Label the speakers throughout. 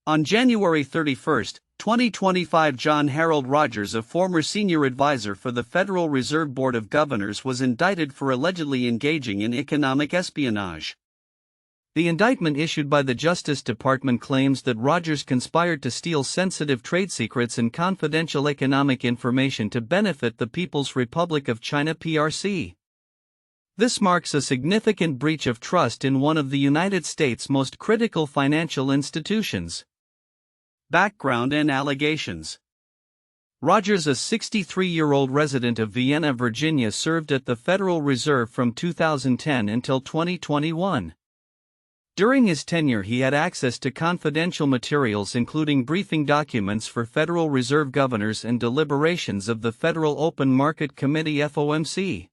Speaker 1: On January 31, 2025, John Harold Rogers, a former senior advisor for the Federal Reserve Board of Governors, was indicted for allegedly engaging in economic espionage. The indictment issued by the Justice Department claims that Rogers conspired to steal sensitive trade secrets and confidential economic information to benefit the People's Republic of China (PRC). This marks a significant breach of trust in one of the United States' most critical financial institutions. Background and allegations. Rogers, a 63-year-old resident of Vienna, Virginia, served at the Federal Reserve from 2010 until 2021. During his tenure, he had access to confidential materials including briefing documents for Federal Reserve governors and deliberations of the Federal Open Market Committee (FOMC).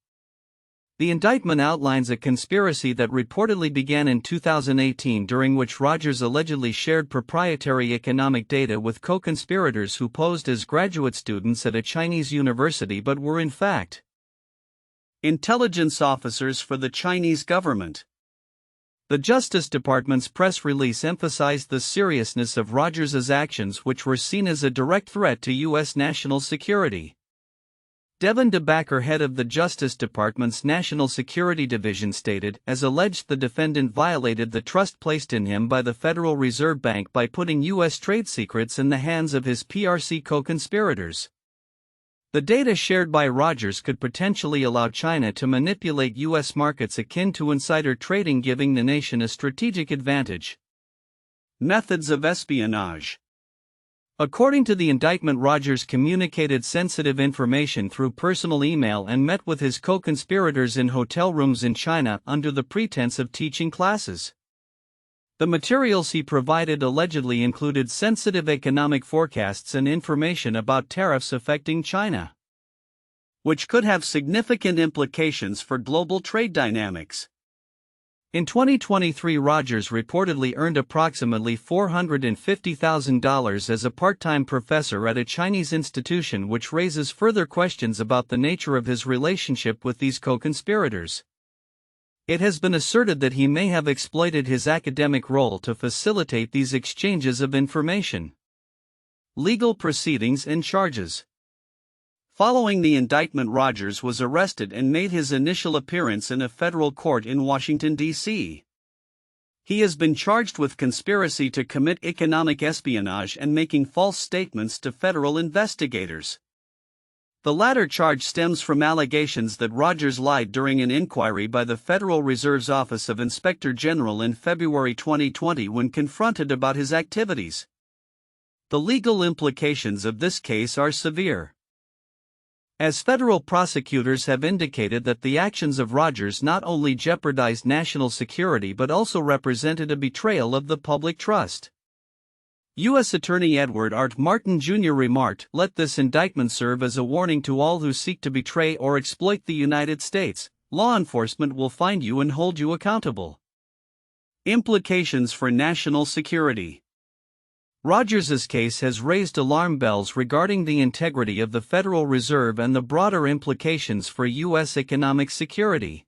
Speaker 1: The indictment outlines a conspiracy that reportedly began in 2018, during which Rogers allegedly shared proprietary economic data with co-conspirators who posed as graduate students at a Chinese university but were in fact intelligence officers for the Chinese government. The Justice Department's press release emphasized the seriousness of Rogers' actions, which were seen as a direct threat to U.S. national security. Devin DeBacker, head of the Justice Department's National Security Division, stated, "As alleged, the defendant violated the trust placed in him by the Federal Reserve Bank by putting U.S. trade secrets in the hands of his PRC co-conspirators." The data shared by Rogers could potentially allow China to manipulate U.S. markets akin to insider trading, giving the nation a strategic advantage. Methods of espionage. According to the indictment, Rogers communicated sensitive information through personal email and met with his co-conspirators in hotel rooms in China under the pretense of teaching classes. The materials he provided allegedly included sensitive economic forecasts and information about tariffs affecting China, which could have significant implications for global trade dynamics. In 2023, Rogers reportedly earned approximately $450,000 as a part-time professor at a Chinese institution, which raises further questions about the nature of his relationship with these co-conspirators. It has been asserted that he may have exploited his academic role to facilitate these exchanges of information. Legal proceedings and charges. Following the indictment, Rogers was arrested and made his initial appearance in a federal court in Washington, D.C. He has been charged with conspiracy to commit economic espionage and making false statements to federal investigators. The latter charge stems from allegations that Rogers lied during an inquiry by the Federal Reserve's Office of Inspector General in February 2020 when confronted about his activities. The legal implications of this case are severe, as federal prosecutors have indicated that the actions of Rogers not only jeopardized national security but also represented a betrayal of the public trust. U.S. Attorney Edward R. Martin Jr. remarked, "Let this indictment serve as a warning to all who seek to betray or exploit the United States. Law enforcement will find you and hold you accountable." Implications for national security. Rogers' case has raised alarm bells regarding the integrity of the Federal Reserve and the broader implications for U.S. economic security.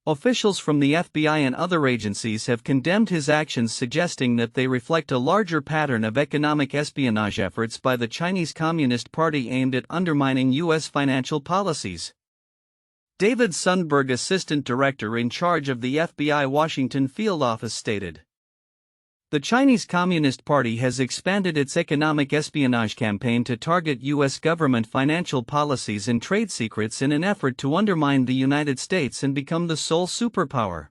Speaker 1: Officials from the FBI and other agencies have condemned his actions, suggesting that they reflect a larger pattern of economic espionage efforts by the Chinese Communist Party aimed at undermining U.S. financial policies. David Sundberg, assistant director in charge of the FBI Washington field office, stated, "The Chinese Communist Party has expanded its economic espionage campaign to target U.S. government financial policies and trade secrets in an effort to undermine the United States and become the sole superpower.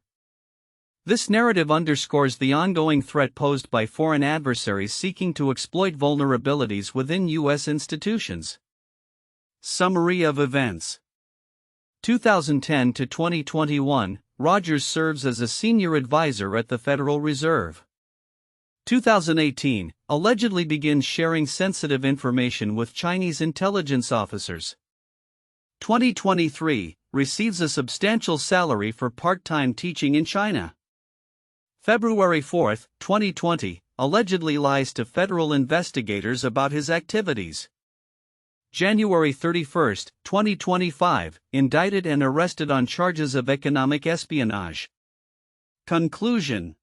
Speaker 1: This narrative underscores the ongoing threat posed by foreign adversaries seeking to exploit vulnerabilities within U.S. institutions." Summary of events. 2010 to 2021, Rogers serves as a senior advisor at the Federal Reserve. 2018, allegedly begins sharing sensitive information with Chinese intelligence officers. 2023, receives a substantial salary for part-time teaching in China. February 4, 2020, allegedly lies to federal investigators about his activities. January 31, 2025, indicted and arrested on charges of economic espionage. Conclusion.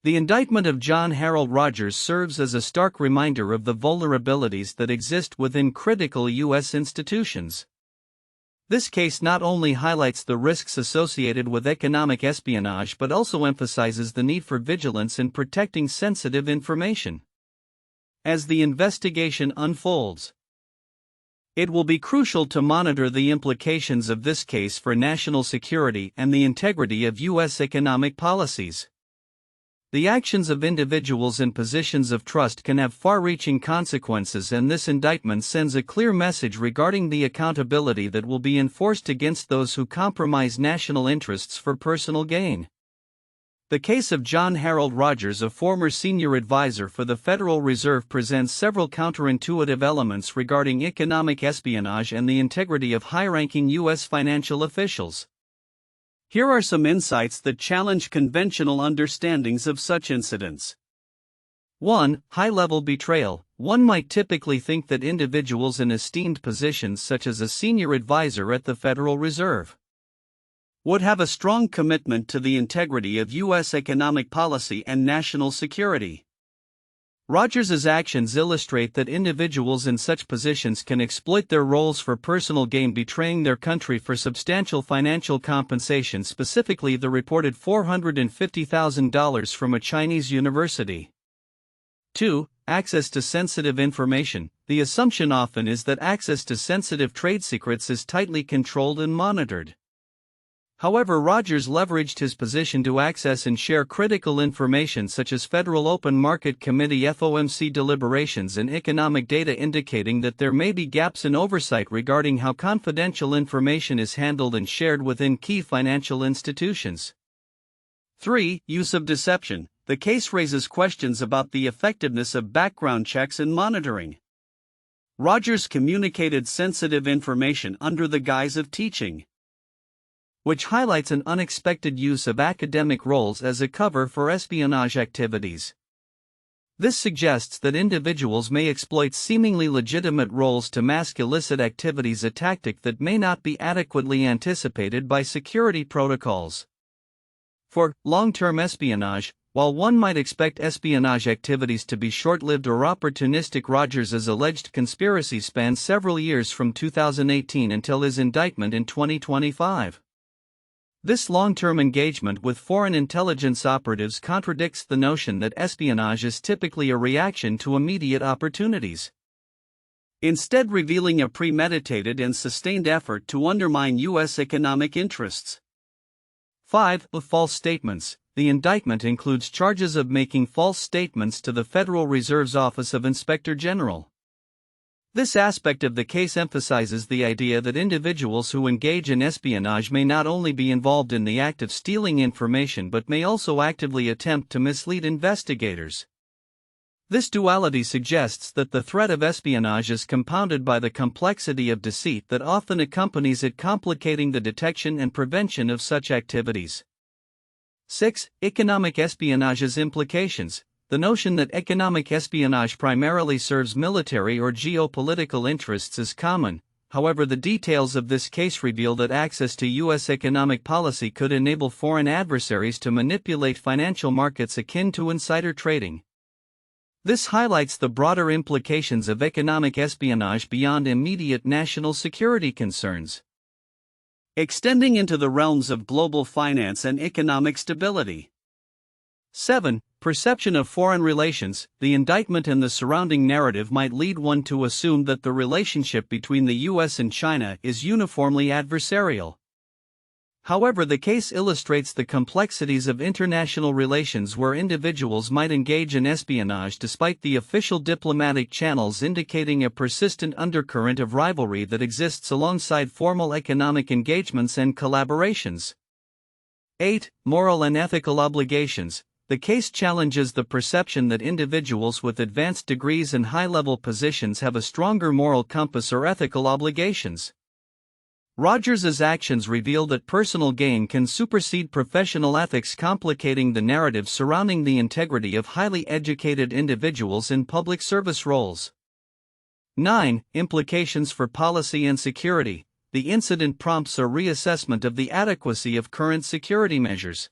Speaker 1: The indictment of John Harold Rogers serves as a stark reminder of the vulnerabilities that exist within critical U.S. institutions. This case not only highlights the risks associated with economic espionage but also emphasizes the need for vigilance in protecting sensitive information. As the investigation unfolds, it will be crucial to monitor the implications of this case for national security and the integrity of U.S. economic policies. The actions of individuals in positions of trust can have far-reaching consequences, and this indictment sends a clear message regarding the accountability that will be enforced against those who compromise national interests for personal gain. The case of John Harold Rogers, a former senior advisor for the Federal Reserve, presents several counterintuitive elements regarding economic espionage and the integrity of high-ranking U.S. financial officials. Here are some insights that challenge conventional understandings of such incidents. 1. High-level betrayal. One might typically think that individuals in esteemed positions such as a senior advisor at the Federal Reserve would have a strong commitment to the integrity of U.S. economic policy and national security. Rogers's actions illustrate that individuals in such positions can exploit their roles for personal gain, betraying their country for substantial financial compensation, specifically the reported $450,000 from a Chinese university. 2. Access to sensitive information. The assumption often is that access to sensitive trade secrets is tightly controlled and monitored. However, Rogers leveraged his position to access and share critical information such as Federal Open Market Committee (FOMC) deliberations and economic data, indicating that there may be gaps in oversight regarding how confidential information is handled and shared within key financial institutions. 3. Use of deception. The case raises questions about the effectiveness of background checks and monitoring. Rogers communicated sensitive information under the guise of teaching, which highlights an unexpected use of academic roles as a cover for espionage activities. This suggests that individuals may exploit seemingly legitimate roles to mask illicit activities, a tactic that may not be adequately anticipated by security protocols. For long-term espionage, while one might expect espionage activities to be short-lived or opportunistic, Rogers's alleged conspiracy spanned several years from 2018 until his indictment in 2025. This long-term engagement with foreign intelligence operatives contradicts the notion that espionage is typically a reaction to immediate opportunities, instead revealing a premeditated and sustained effort to undermine U.S. economic interests. 5. False statements. The indictment includes charges of making false statements to the Federal Reserve's Office of Inspector General. This aspect of the case emphasizes the idea that individuals who engage in espionage may not only be involved in the act of stealing information but may also actively attempt to mislead investigators. This duality suggests that the threat of espionage is compounded by the complexity of deceit that often accompanies it, complicating the detection and prevention of such activities. 6. Economic espionage's implications. The notion that economic espionage primarily serves military or geopolitical interests is common. However, the details of this case reveal that access to U.S. economic policy could enable foreign adversaries to manipulate financial markets, akin to insider trading. This highlights the broader implications of economic espionage beyond immediate national security concerns, extending into the realms of global finance and economic stability. 7. Perception of foreign relations. The indictment and the surrounding narrative might lead one to assume that the relationship between the U.S. and China is uniformly adversarial. However, the case illustrates the complexities of international relations where individuals might engage in espionage despite the official diplomatic channels, indicating a persistent undercurrent of rivalry that exists alongside formal economic engagements and collaborations. 8. Moral and ethical obligations. The case challenges the perception that individuals with advanced degrees and high-level positions have a stronger moral compass or ethical obligations. Rogers's actions reveal that personal gain can supersede professional ethics, complicating the narrative surrounding the integrity of highly educated individuals in public service roles. 9. Implications for policy and security. The incident prompts a reassessment of the adequacy of current security measures.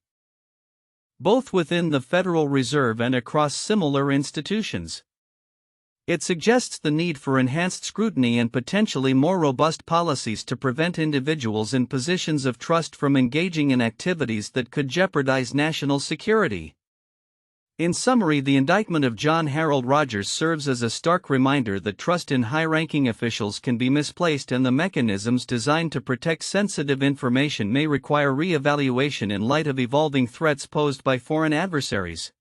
Speaker 1: both within the Federal Reserve and across similar institutions. It suggests the need for enhanced scrutiny and potentially more robust policies to prevent individuals in positions of trust from engaging in activities that could jeopardize national security. In summary, the indictment of John Harold Rogers serves as a stark reminder that trust in high-ranking officials can be misplaced and the mechanisms designed to protect sensitive information may require re-evaluation in light of evolving threats posed by foreign adversaries.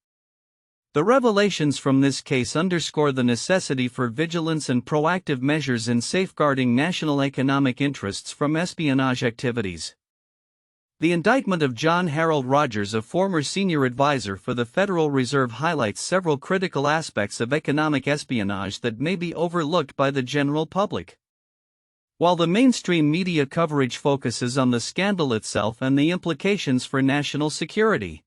Speaker 1: The revelations from this case underscore the necessity for vigilance and proactive measures in safeguarding national economic interests from espionage activities. The indictment of John Harold Rogers, a former senior advisor for the Federal Reserve, highlights several critical aspects of economic espionage that may be overlooked by the general public. While the mainstream media coverage focuses on the scandal itself and the implications for national security,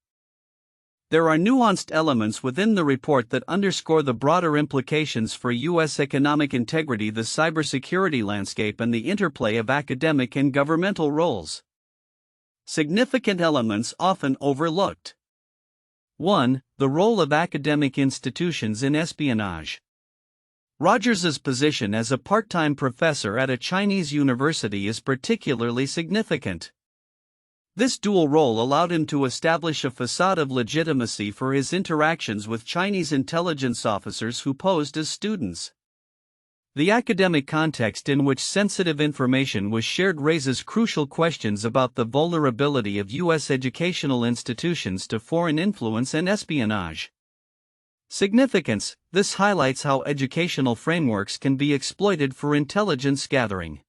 Speaker 1: there are nuanced elements within the report that underscore the broader implications for U.S. economic integrity, the cybersecurity landscape, and the interplay of academic and governmental roles. Significant elements often overlooked. 1. The role of academic institutions in espionage. Rogers's position as a part-time professor at a Chinese university is particularly significant. This dual role allowed him to establish a facade of legitimacy for his interactions with Chinese intelligence officers who posed as students. The academic context in which sensitive information was shared raises crucial questions about the vulnerability of U.S. educational institutions to foreign influence and espionage. Significance: this highlights how educational frameworks can be exploited for intelligence gathering.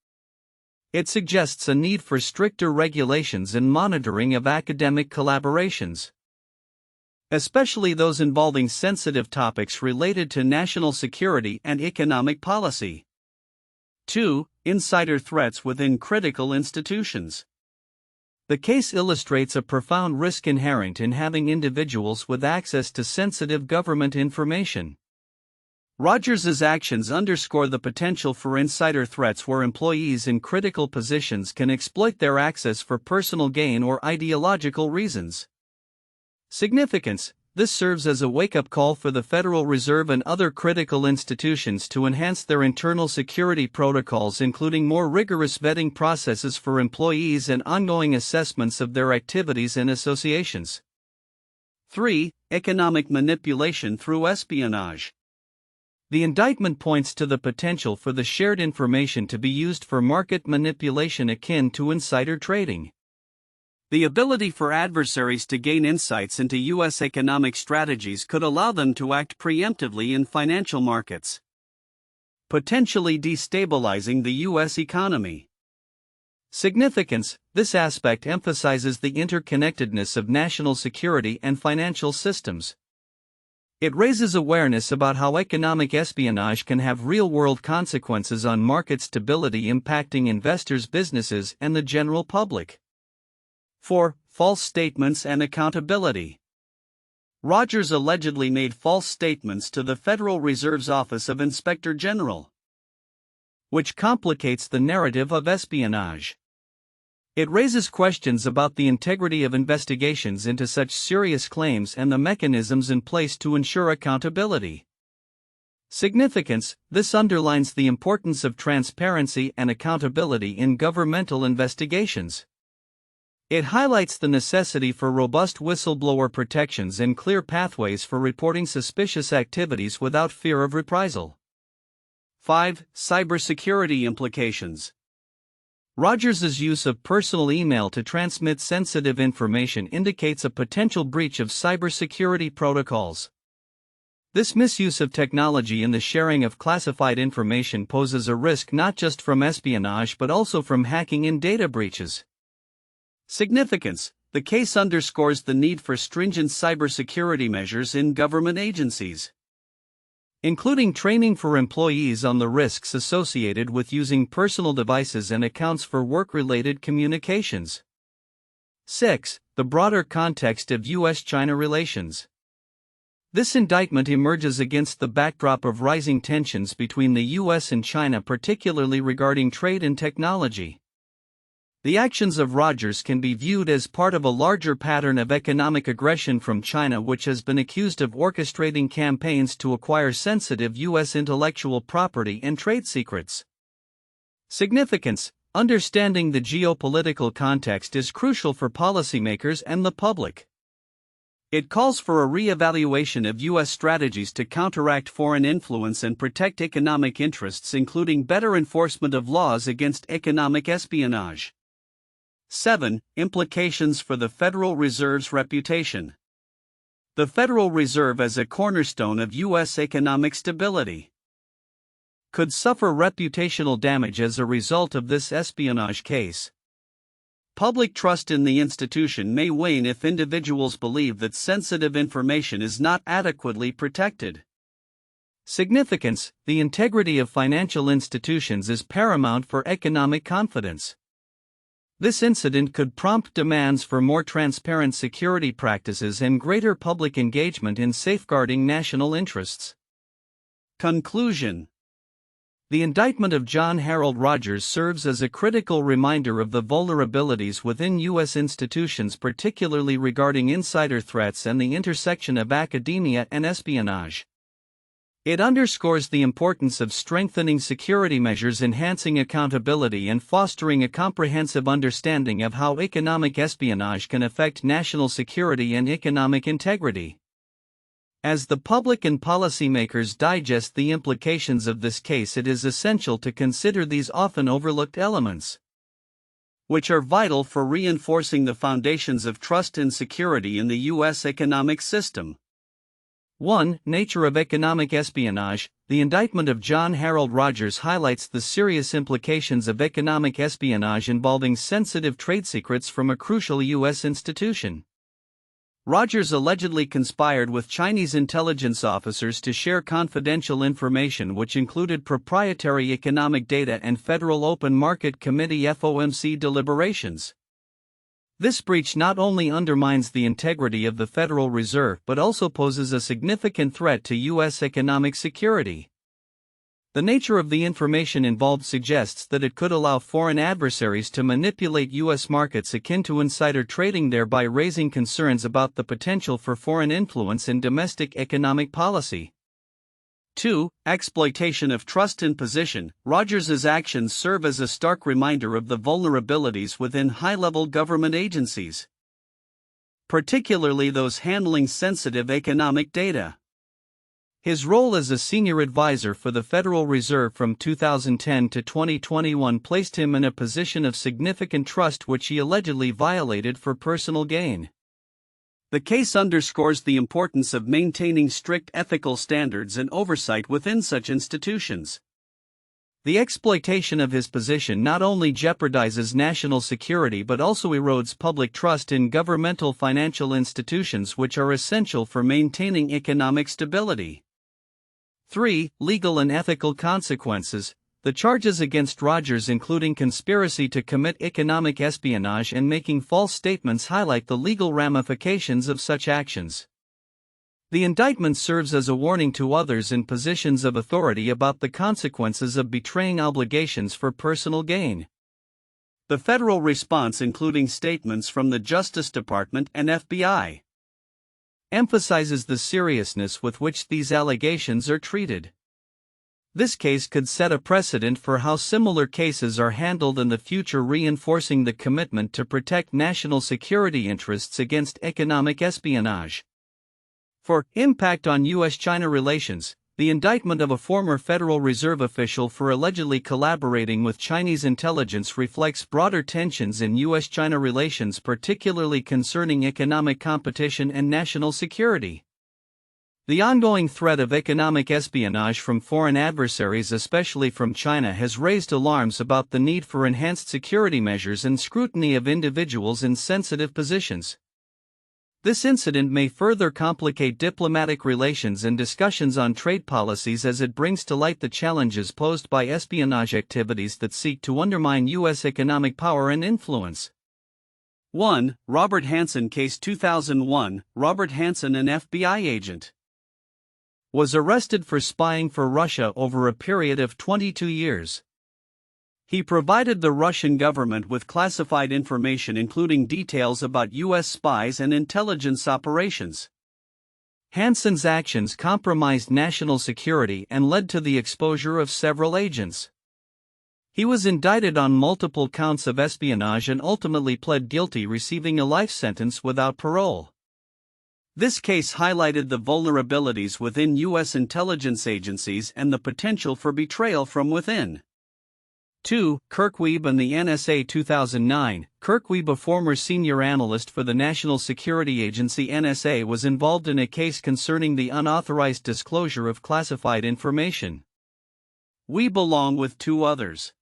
Speaker 1: It suggests a need for stricter regulations and monitoring of academic collaborations, especially those involving sensitive topics related to national security and economic policy. 2. Insider threats within critical institutions. The case illustrates a profound risk inherent in having individuals with access to sensitive government information. Rogers's actions underscore the potential for insider threats where employees in critical positions can exploit their access for personal gain or ideological reasons. Significance: this serves as a wake-up call for the Federal Reserve and other critical institutions to enhance their internal security protocols, including more rigorous vetting processes for employees and ongoing assessments of their activities and associations. 3. Economic manipulation through espionage. The indictment points to the potential for the shared information to be used for market manipulation akin to insider trading. The ability for adversaries to gain insights into U.S. economic strategies could allow them to act preemptively in financial markets, potentially destabilizing the U.S. economy. Significance: this aspect emphasizes the interconnectedness of national security and financial systems. It raises awareness about how economic espionage can have real-world consequences on market stability, impacting investors, businesses, and the general public. 4. False statements and accountability. Rogers allegedly made false statements to the Federal Reserve's Office of Inspector General, which complicates the narrative of espionage. It raises questions about the integrity of investigations into such serious claims and the mechanisms in place to ensure accountability. Significance: this underlines the importance of transparency and accountability in governmental investigations. It highlights the necessity for robust whistleblower protections and clear pathways for reporting suspicious activities without fear of reprisal. 5. Cybersecurity implications. Rogers's use of personal email to transmit sensitive information indicates a potential breach of cybersecurity protocols. This misuse of technology in the sharing of classified information poses a risk not just from espionage but also from hacking and data breaches. Significance: the case underscores the need for stringent cybersecurity measures in government agencies, including training for employees on the risks associated with using personal devices and accounts for work-related communications. 6. The broader context of U.S. China relations. This indictment emerges against the backdrop of rising tensions between the U.S. and China, particularly regarding trade and technology. The actions of Rogers can be viewed as part of a larger pattern of economic aggression from China, which has been accused of orchestrating campaigns to acquire sensitive U.S. intellectual property and trade secrets. Significance: understanding the geopolitical context is crucial for policymakers and the public. It calls for a re-evaluation of U.S. strategies to counteract foreign influence and protect economic interests, including better enforcement of laws against economic espionage. 7. Implications for the Federal Reserve's reputation. The Federal Reserve, as a cornerstone of U.S. economic stability, could suffer reputational damage as a result of this espionage case. Public trust in the institution may wane if individuals believe that sensitive information is not adequately protected. Significance: the integrity of financial institutions is paramount for economic confidence. This incident could prompt demands for more transparent security practices and greater public engagement in safeguarding national interests. Conclusion: the indictment of John Harold Rogers serves as a critical reminder of the vulnerabilities within U.S. institutions, particularly regarding insider threats and the intersection of academia and espionage. It underscores the importance of strengthening security measures, enhancing accountability, and fostering a comprehensive understanding of how economic espionage can affect national security and economic integrity. As the public and policymakers digest the implications of this case, it is essential to consider these often overlooked elements, which are vital for reinforcing the foundations of trust and security in the U.S. economic system. 1. Nature of economic espionage. The indictment of John Harold Rogers highlights the serious implications of economic espionage involving sensitive trade secrets from a crucial U.S. institution. Rogers allegedly conspired with Chinese intelligence officers to share confidential information, which included proprietary economic data and Federal Open Market Committee (FOMC) deliberations. This breach not only undermines the integrity of the Federal Reserve but also poses a significant threat to U.S. economic security. The nature of the information involved suggests that it could allow foreign adversaries to manipulate U.S. markets, akin to insider trading, thereby raising concerns about the potential for foreign influence in domestic economic policy. 2. Exploitation of trust and position. Rogers's actions serve as a stark reminder of the vulnerabilities within high-level government agencies, particularly those handling sensitive economic data. His role as a senior advisor for the Federal Reserve from 2010 to 2021 placed him in a position of significant trust, which he allegedly violated for personal gain. The case underscores the importance of maintaining strict ethical standards and oversight within such institutions. The exploitation of his position not only jeopardizes national security but also erodes public trust in governmental financial institutions, which are essential for maintaining economic stability. 3. Legal and ethical consequences. The charges against Rogers, including conspiracy to commit economic espionage and making false statements, highlight the legal ramifications of such actions. The indictment serves as a warning to others in positions of authority about the consequences of betraying obligations for personal gain. The federal response, including statements from the Justice Department and FBI, emphasizes the seriousness with which these allegations are treated. This case could set a precedent for how similar cases are handled in the future, reinforcing the commitment to protect national security interests against economic espionage. 4. Impact on U.S. China relations. The indictment of a former Federal Reserve official for allegedly collaborating with Chinese intelligence reflects broader tensions in U.S. China relations, particularly concerning economic competition and national security. The ongoing threat of economic espionage from foreign adversaries, especially from China, has raised alarms about the need for enhanced security measures and scrutiny of individuals in sensitive positions. This incident may further complicate diplomatic relations and discussions on trade policies, as it brings to light the challenges posed by espionage activities that seek to undermine U.S. economic power and influence. 1. Robert Hanssen Case 2001. Robert Hanssen, an FBI agent, was arrested for spying for Russia over a period of 22 years. He provided the Russian government with classified information including details about U.S. spies and intelligence operations. Hansen's actions compromised national security and led to the exposure of several agents. He was indicted on multiple counts of espionage and ultimately pled guilty, receiving a life sentence without parole. This case highlighted the vulnerabilities within U.S. intelligence agencies and the potential for betrayal from within. 2. Kirkweeb and the NSA. 2009, Kirkweeb, a former senior analyst for the National Security Agency NSA, was involved in a case concerning the unauthorized disclosure of classified information. Weeb, along with two others,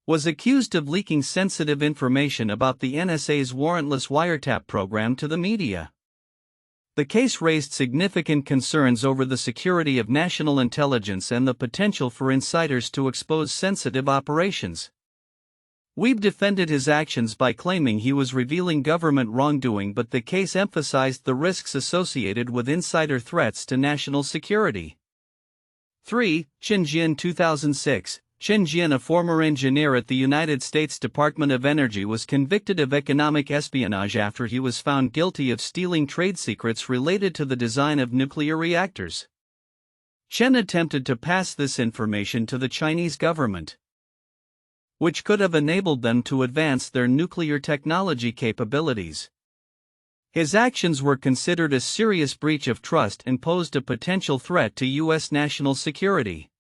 Speaker 1: was accused of leaking sensitive information about the NSA's warrantless wiretap program to the media. The case raised significant concerns over the security of national intelligence and the potential for insiders to expose sensitive operations. Weeb defended his actions by claiming he was revealing government wrongdoing, but the case emphasized the risks associated with insider threats to national security. 3. Chen Jian. 2006, Chen Jian, a former engineer at the United States Department of Energy, was convicted of economic espionage after he was found guilty of stealing trade secrets related to the design of nuclear reactors. Chen attempted to pass this information to the Chinese government, which could have enabled them to advance their nuclear technology capabilities. His actions were considered a serious breach of trust and posed a potential threat to U.S. national security.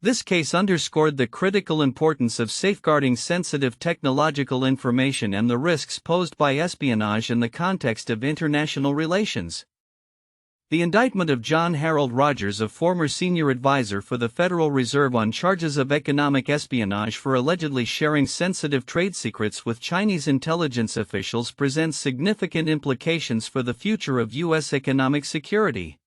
Speaker 1: This case underscored the critical importance of safeguarding sensitive technological information and the risks posed by espionage in the context of international relations. The indictment of John Harold Rogers, a former senior advisor for the Federal Reserve, on charges of economic espionage for allegedly sharing sensitive trade secrets with Chinese intelligence officials, presents significant implications for the future of U.S. economic security.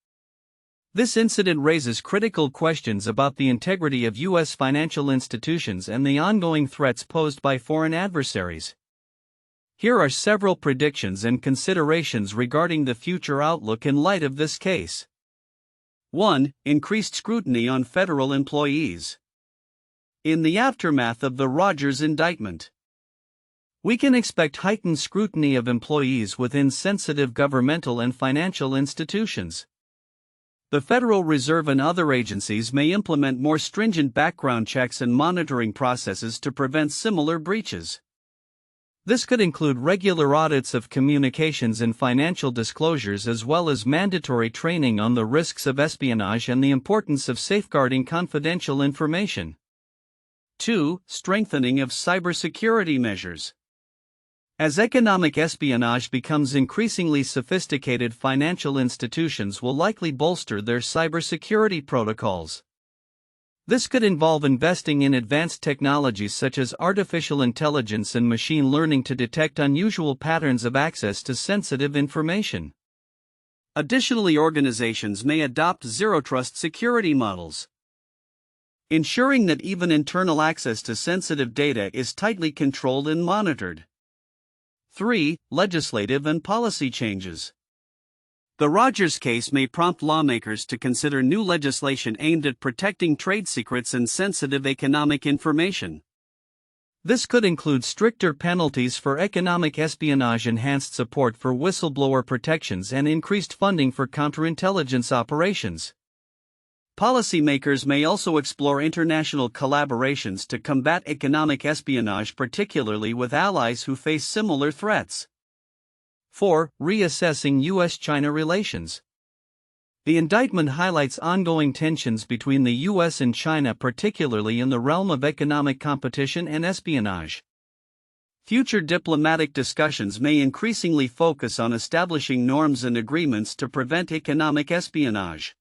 Speaker 1: This incident raises critical questions about the integrity of U.S. financial institutions and the ongoing threats posed by foreign adversaries. Here are several predictions and considerations regarding the future outlook in light of this case. 1. Increased scrutiny on federal employees. In the aftermath of the Rogers indictment, we can expect heightened scrutiny of employees within sensitive governmental and financial institutions. The Federal Reserve and other agencies may implement more stringent background checks and monitoring processes to prevent similar breaches. This could include regular audits of communications and financial disclosures, as well as mandatory training on the risks of espionage and the importance of safeguarding confidential information. 2. Strengthening of cybersecurity measures. As economic espionage becomes increasingly sophisticated, financial institutions will likely bolster their cybersecurity protocols. This could involve investing in advanced technologies such as artificial intelligence and machine learning to detect unusual patterns of access to sensitive information. Additionally, organizations may adopt zero-trust security models, ensuring that even internal access to sensitive data is tightly controlled and monitored. 3. Legislative and policy changes. The Rogers case may prompt lawmakers to consider new legislation aimed at protecting trade secrets and sensitive economic information. This could include stricter penalties for economic espionage, enhanced support for whistleblower protections, and increased funding for counterintelligence operations. Policymakers may also explore international collaborations to combat economic espionage, particularly with allies who face similar threats. 4. Reassessing U.S. China relations. The indictment highlights ongoing tensions between the U.S. and China, particularly in the realm of economic competition and espionage. Future diplomatic discussions may increasingly focus on establishing norms and agreements to prevent economic espionage.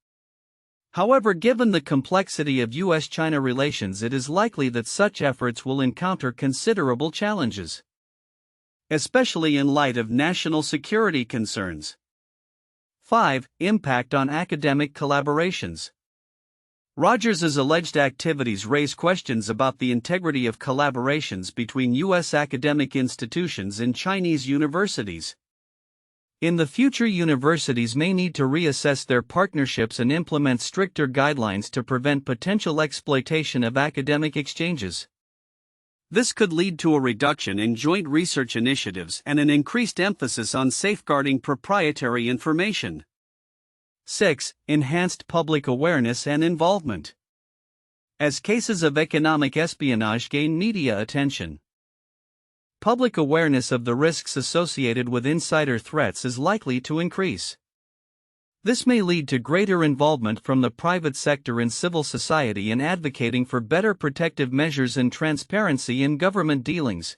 Speaker 1: However, given the complexity of U.S.-China relations, it is likely that such efforts will encounter considerable challenges, especially in light of national security concerns. 5. Impact on academic collaborations. Rogers' alleged activities raise questions about the integrity of collaborations between U.S. academic institutions and Chinese universities. In the future, universities may need to reassess their partnerships and implement stricter guidelines to prevent potential exploitation of academic exchanges. This could lead to a reduction in joint research initiatives and an increased emphasis on safeguarding proprietary information. 6. Enhanced public awareness and involvement. As cases of economic espionage gain media attention, public awareness of the risks associated with insider threats is likely to increase. This may lead to greater involvement from the private sector and civil society in advocating for better protective measures and transparency in government dealings.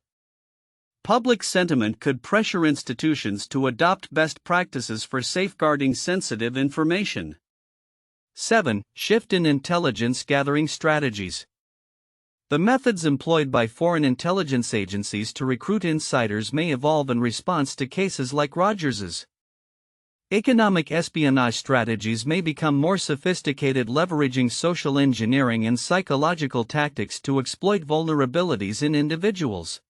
Speaker 1: Public sentiment could pressure institutions to adopt best practices for safeguarding sensitive information. 7. Shift in intelligence gathering strategies. The methods employed by foreign intelligence agencies to recruit insiders may evolve in response to cases like Rogers's. Economic espionage strategies may become more sophisticated, leveraging social engineering and psychological tactics to exploit vulnerabilities in individuals.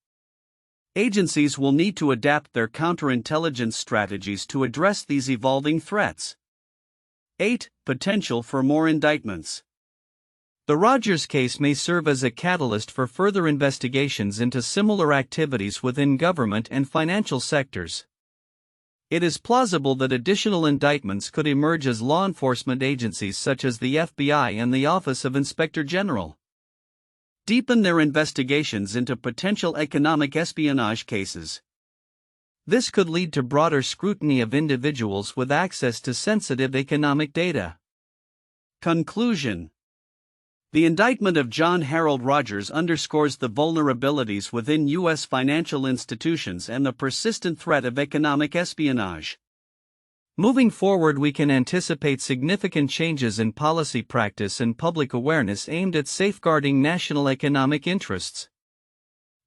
Speaker 1: Agencies will need to adapt their counterintelligence strategies to address these evolving threats. 8. Potential for more indictments. The Rogers case may serve as a catalyst for further investigations into similar activities within government and financial sectors. It is plausible that additional indictments could emerge as law enforcement agencies such as the FBI and the Office of Inspector General deepen their investigations into potential economic espionage cases. This could lead to broader scrutiny of individuals with access to sensitive economic data. Conclusion. The indictment of John Harold Rogers underscores the vulnerabilities within U.S. financial institutions and the persistent threat of economic espionage. Moving forward, we can anticipate significant changes in policy practice and public awareness aimed at safeguarding national economic interests.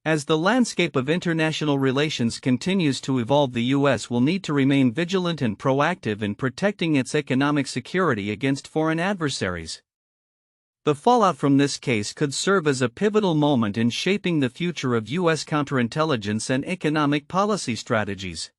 Speaker 1: As the landscape of international relations continues to evolve, the U.S. will need to remain vigilant and proactive in protecting its economic security against foreign adversaries. The fallout from this case could serve as a pivotal moment in shaping the future of U.S. counterintelligence and economic policy strategies.